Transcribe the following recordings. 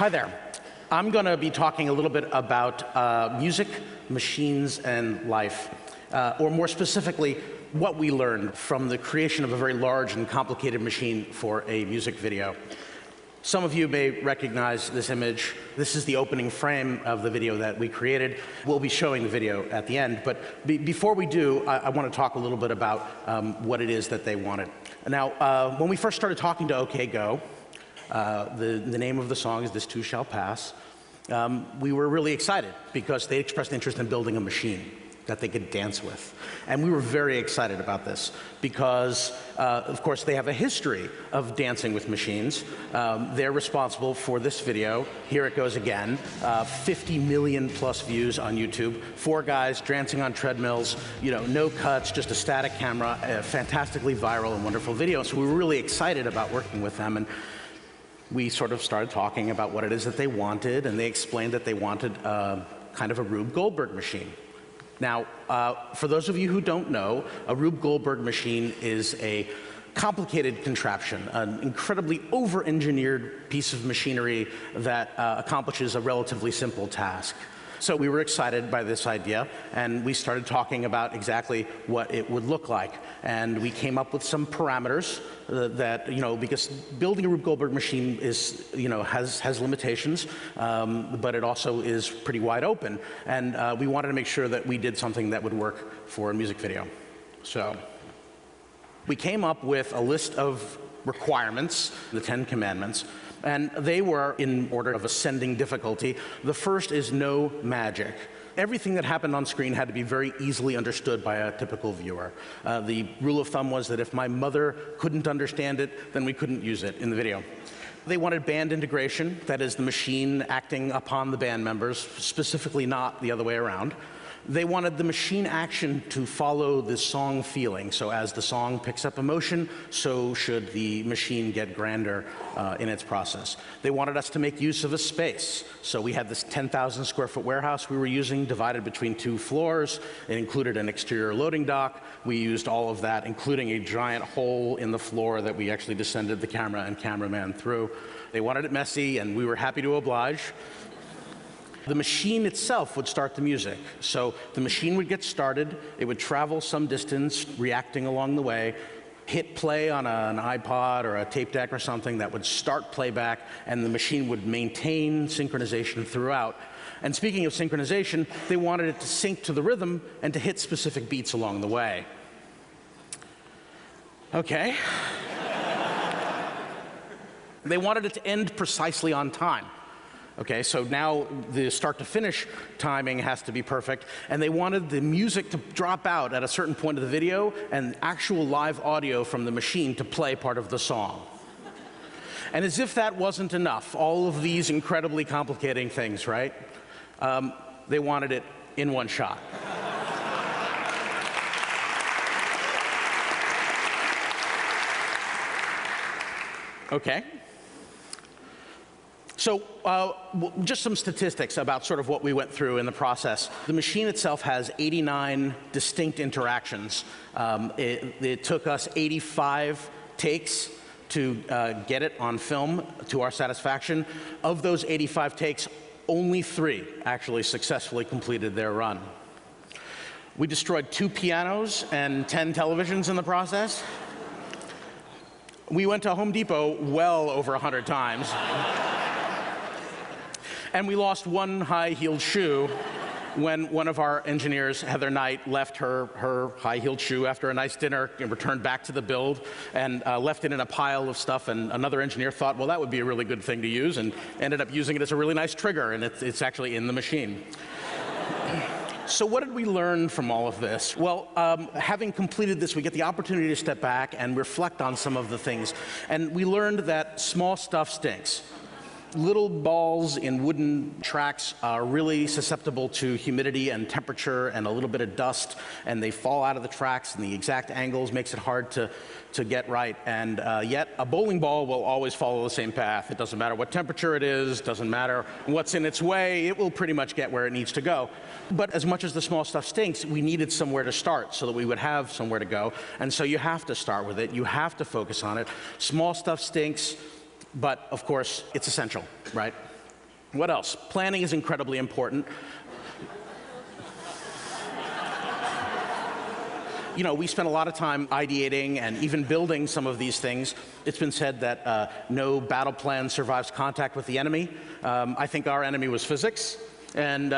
Hi there. I'm going to be talking a little bit about music, machines, and life, or more specifically, what we learned from the creation of a very large and complicated machine for a music video. Some of you may recognize this image. This is the opening frame of the video that we created. We'll be showing the video at the end, but before we do, I want to talk a little bit about what it is that they wanted. Now, when we first started talking to OK Go, the name of the song is This Too Shall Pass. We were really excited because they expressed interest in building a machine that they could dance with. And we were very excited about this because, of course, they have a history of dancing with machines. They're responsible for this video. Here it goes again. 50 million plus views on YouTube. 4 guys dancing on treadmills, no cuts, just a static camera, a fantastically viral and wonderful video. So we were really excited about working with them. And we sort of started talking about what it is that they wanted, and they explained that they wanted kind of a Rube Goldberg machine. Now, for those of you who don't know, a Rube Goldberg machine is a complicated contraption, an incredibly over-engineered piece of machinery that accomplishes a relatively simple task. So we were excited by this idea, and we started talking about exactly what it would look like. And we came up with some parameters that, because building a Rube Goldberg machine is, has limitations, but it also is pretty wide open. And we wanted to make sure that we did something that would work for a music video. So we came up with a list of requirements, the 10 Commandments, and they were in order of ascending difficulty. The first is no magic. Everything that happened on screen had to be very easily understood by a typical viewer. The rule of thumb was that if my mother couldn't understand it, then we couldn't use it in the video. They wanted band integration, that is the machine acting upon the band members, specifically not the other way around. They wanted the machine action to follow the song feeling. So as the song picks up emotion, so should the machine get grander in its process. They wanted us to make use of a space. So we had this 10,000 square foot warehouse we were using, divided between 2 floors. It included an exterior loading dock. We used all of that, including a giant hole in the floor that we actually descended the camera and cameraman through. They wanted it messy, and we were happy to oblige. The machine itself would start the music. So the machine would get started, it would travel some distance, reacting along the way, hit play on an iPod or a tape deck or something that would start playback, and the machine would maintain synchronization throughout. And speaking of synchronization, they wanted it to sync to the rhythm and to hit specific beats along the way. Okay. They wanted it to end precisely on time. Okay, so now the start to finish timing has to be perfect, and they wanted the music to drop out at a certain point of the video and actual live audio from the machine to play part of the song. And as if that wasn't enough, all of these incredibly complicating things, right? They wanted it in one shot. Okay. So just some statistics about sort of what we went through in the process. The machine itself has 89 distinct interactions. It took us 85 takes to get it on film to our satisfaction. Of those 85 takes, only 3 actually successfully completed their run. We destroyed 2 pianos and 10 televisions in the process. We went to Home Depot well over 100 times. And we lost 1 high-heeled shoe when one of our engineers, Heather Knight, left her high-heeled shoe after a nice dinner and returned back to the build and left it in a pile of stuff. And another engineer thought, well, that would be a really good thing to use, and ended up using it as a really nice trigger, and it's actually in the machine. So what did we learn from all of this? Well, having completed this, we get the opportunity to step back and reflect on some of the things. And we learned that small stuff stinks. Little balls in wooden tracks are really susceptible to humidity and temperature and a little bit of dust, and they fall out of the tracks, and the exact angles makes it hard to get right. And yet, a bowling ball will always follow the same path. It doesn't matter what temperature it is, doesn't matter what's in its way, it will pretty much get where it needs to go. But as much as the small stuff stinks, we needed somewhere to start so that we would have somewhere to go. And so you have to start with it, you have to focus on it. Small stuff stinks, but of course, it's essential, right? What else? Planning is incredibly important. You know, we spent a lot of time ideating and even building some of these things. It's been said that no battle plan survives contact with the enemy. I think our enemy was physics, and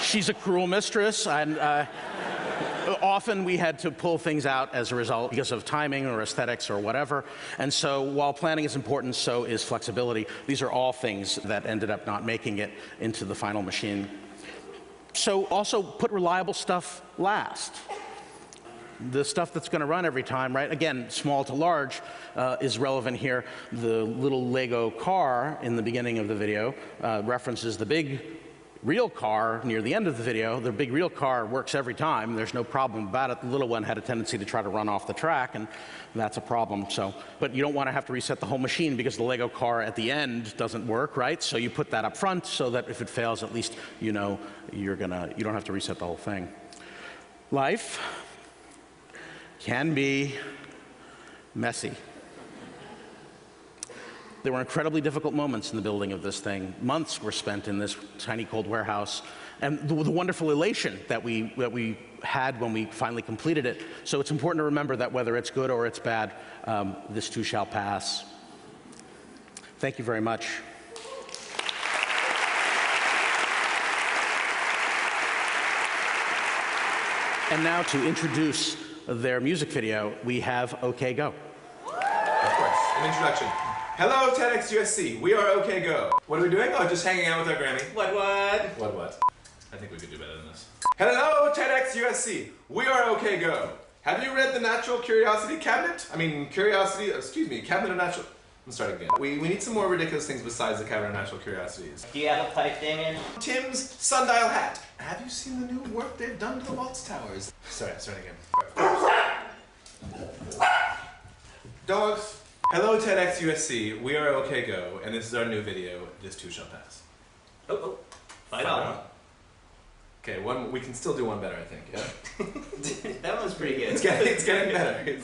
she's a cruel mistress, and often we had to pull things out as a result because of timing or aesthetics or whatever. And so while planning is important, so is flexibility. These are all things that ended up not making it into the final machine. So also put reliable stuff last. The stuff that's going to run every time, right? Again, small to large is relevant here. The little Lego car in the beginning of the video references the big real car near the end of the video. The big real car works every time. There's no problem about it. The little one had a tendency to try to run off the track, and that's a problem. So, but you don't want to have to reset the whole machine because the Lego car at the end doesn't work, right? So you put that up front so that if it fails, at least you know you don't have to reset the whole thing. Life can be messy. There were incredibly difficult moments in the building of this thing. Months were spent in this tiny cold warehouse, and the wonderful elation that we had when we finally completed it. So it's important to remember that whether it's good or it's bad, this too shall pass. Thank you very much. And now to introduce their music video, we have OK Go. Of course, an introduction. Hello, TEDx USC. We are OK Go. What are we doing? Oh, just hanging out with our Grammy. What? What? I think we could do better than this. Hello, TEDx USC. We are OK Go. Have you read the Natural Curiosity Cabinet? Cabinet of Natural... Let's start again. We need some more ridiculous things besides the Cabinet of Natural Curiosities. Do you have a pipe, Damien? Tim's sundial hat. Have you seen the new work they've done to the Watts Towers? Sorry, starting again. Dogs. Hello, TEDx USC. We are OK Go, and this is our new video. This too shall pass. Oh. Fight on. Okay, we can still do one better, I think. Yeah. That one's pretty good. It's getting better.